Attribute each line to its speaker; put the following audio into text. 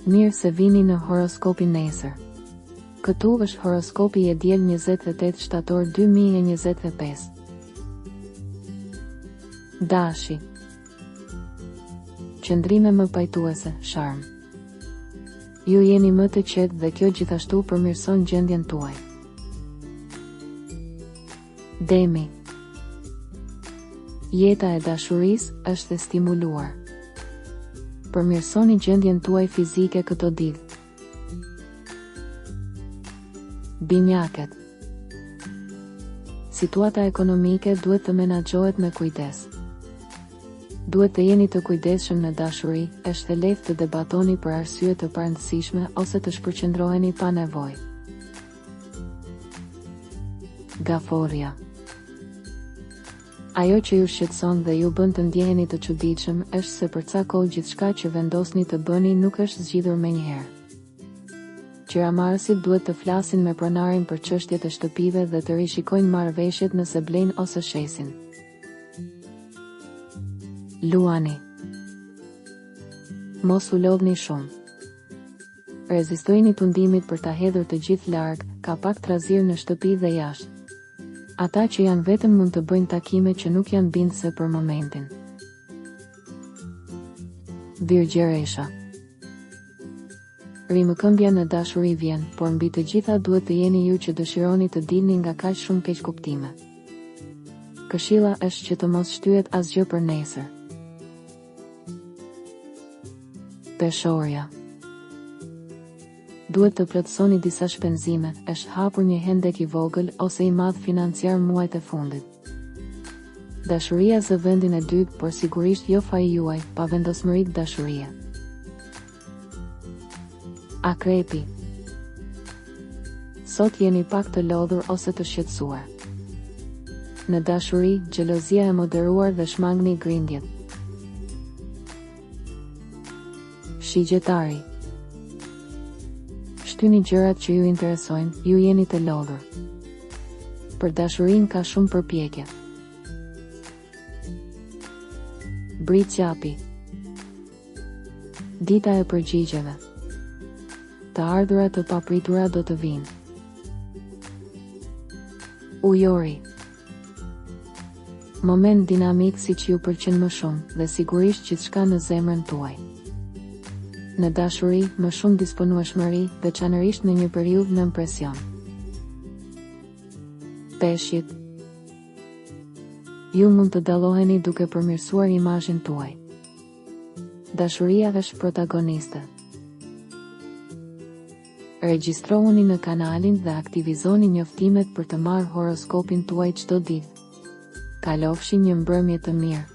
Speaker 1: Mirë se vini në horoskopin nesër. Këtu është horoskopi i diel 28 shtator 2025. Dashi. Qëndrime më pajtuese, sharm. Ju jeni më të qetë dhe kjo gjithashtu përmirëson gjendjen tuaj. Demi. Jeta e dashurisë është e stimuluar. Përmirësoni gjendjen tuaj fizike këto ditë. Binjakët. Situata ekonomike duhet të menaxhohet me kujdes. Duhet të jeni të kujdesshëm në dashuri, është e lehtë të debatoni për arsye të parëndësishme ose të shpërqendroheni pa nevojë. Gaforja. Ajo që ju shqetëson dhe ju bën të ndjeheni të çuditshëm është se për ca kohë gjithçka që vendosni të bëni nuk është zgjidhur menjëherë. Qiramarrësit duhet të flasin me pronarin për çështjet e shtëpive dhe të rishikojnë marrëveshjet nëse blejnë ose shesin. Luani. Mos u lodhni shumë. Rezistojini tundimit për ta hedhur të gjithë larg, ka pak trazir në shtëpi dhe jashtë. Ata që janë vetëm mund të bëjnë takime që nuk janë bindëse për momentin. Virgjeresha. Rimëkëmbja në dashuri vjen, por mbi të gjitha duhet të jeni ju që dëshironi të dilni nga kaq shumë keqkuptime. Këshilla është që të mos shtyhet asgjë për nesër. Peshorja. Duhet të plotësoni disa shpenzime, është hapur një hendek i vogël ose i madh financiar muajt e fundit. Dashuria zë vendin e dytë, por sigurisht jo faji juaj, pa vendosmëri dashurie. Akrepi. Sot jeni pak të lodhur ose të shqetësuar. Në dashuri, xhelozia e moderuar dhe shmangni grindjet. Shigjetari. Shtyni gjërat që ju interesojnë, ju jeni të lodhur. Për dashurinë ka shumë përpjekje. Briqapi. Dita e përgjigjeve. Të ardhurat të papritura do të vinë. Ujori. Moment dinamik si që ju pëlqen më shumë, dhe sigurisht gjithçka në zemrën tuaj. Në dashuri, më shumë disponueshmëri, veçanërisht në një periudhë nën presion. Peshqit. Ju mund të dalloheni duke përmirësuar imazhin tuaj. Dashuria është protagoniste. Regjistrohuni në kanalin dhe aktivizoni njoftimet për të marrë horoskopin tuaj çdo ditë. Kalofshi një mbrëmje të mirë.